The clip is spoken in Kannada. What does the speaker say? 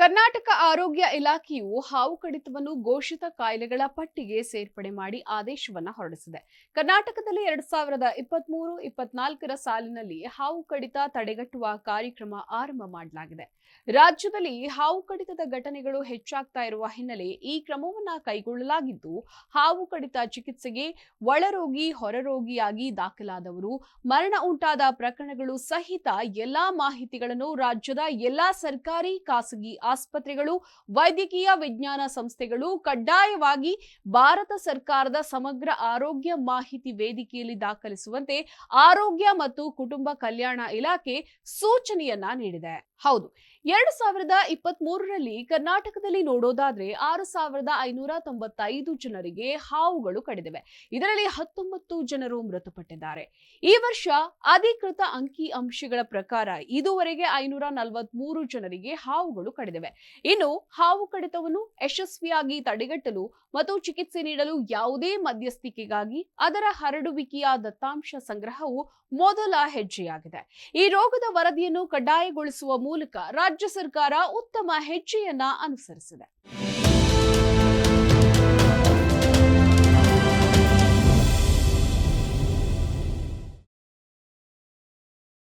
ಕರ್ನಾಟಕ ಆರೋಗ್ಯ ಇಲಾಖೆಯು ಹಾವು ಕಡಿತವನ್ನು ಘೋಷಿತ ಕಾಯಿಲೆಗಳ ಪಟ್ಟಿಗೆ ಸೇರ್ಪಡೆ ಮಾಡಿ ಆದೇಶವನ್ನ ಹೊರಡಿಸಿದೆ. ಕರ್ನಾಟಕದಲ್ಲಿ 2023-24ರ ಸಾಲಿನಲ್ಲಿ ಹಾವು ಕಡಿತ ತಡೆಗಟ್ಟುವ ಕಾರ್ಯಕ್ರಮ ಆರಂಭ ಮಾಡಲಾಗಿದೆ. ರಾಜ್ಯದಲ್ಲಿ ಹಾವು ಕಡಿತದ ಘಟನೆಗಳು ಹೆಚ್ಚಾಗ್ತಾ ಇರುವ ಹಿನ್ನೆಲೆ ಈ ಕ್ರಮವನ್ನ ಕೈಗೊಳ್ಳಲಾಗಿದ್ದು, ಹಾವು ಕಡಿತ ಚಿಕಿತ್ಸೆಗೆ ಒಳರೋಗಿ ಹೊರರೋಗಿಯಾಗಿ ದಾಖಲಾದವರು, ಮರಣ ಉಂಟಾದ ಪ್ರಕರಣಗಳು ಸಹಿತ ಎಲ್ಲಾ ಮಾಹಿತಿಗಳನ್ನು ರಾಜ್ಯದ ಎಲ್ಲಾ ಸರ್ಕಾರಿ ಖಾಸಗಿ ಆಸ್ಪತ್ರೆಗಳು, ವೈದ್ಯಕೀಯ ವಿಜ್ಞಾನ ಸಂಸ್ಥೆಗಳು ಕಡ್ಡಾಯವಾಗಿ ಭಾರತ ಸರ್ಕಾರದ ಸಮಗ್ರ ಆರೋಗ್ಯ ಮಾಹಿತಿ ವೇದಿಕೆಯಲ್ಲಿ ದಾಖಲಿಸುವಂತೆ ಆರೋಗ್ಯ ಮತ್ತು ಕುಟುಂಬ ಕಲ್ಯಾಣ ಇಲಾಖೆ ಸೂಚನೆಯನ್ನ ನೀಡಿದೆ. ಹೌದು, 2023ರಲ್ಲಿ ಕರ್ನಾಟಕದಲ್ಲಿ ನೋಡೋದಾದ್ರೆ 6,595 ಜನರಿಗೆ ಹಾವುಗಳು ಕಡಿದಿವೆ. ಇದರಲ್ಲಿ 19 ಜನರು ಮೃತಪಟ್ಟಿದ್ದಾರೆ. ಈ ವರ್ಷ ಅಧಿಕೃತ ಅಂಕಿ ಅಂಶಗಳ ಪ್ರಕಾರ ಇದುವರೆಗೆ 543 ಜನರಿಗೆ ಹಾವುಗಳು ಕಡಿದಿವೆ. ಇನ್ನು ಹಾವು ಕಡಿತವನ್ನು ಯಶಸ್ವಿಯಾಗಿ ತಡೆಗಟ್ಟಲು ಮತ್ತು ಚಿಕಿತ್ಸೆ ನೀಡಲು ಯಾವುದೇ ಮಧ್ಯಸ್ಥಿಕೆಗಾಗಿ ಅದರ ಹರಡುವಿಕೆಯ ದತ್ತಾಂಶ ಸಂಗ್ರಹವು ಮೊದಲ ಹೆಜ್ಜೆಯಾಗಿದೆ. ಈ ರೋಗದ ವರದಿಯನ್ನು ಕಡ್ಡಾಯಗೊಳಿಸುವ ಮೂಲಕ ರಾಜ್ಯ ಸರ್ಕಾರ ಉತ್ತಮ ಹೆಜ್ಜೆಯನ್ನ ಅನುಸರಿಸಿದೆ.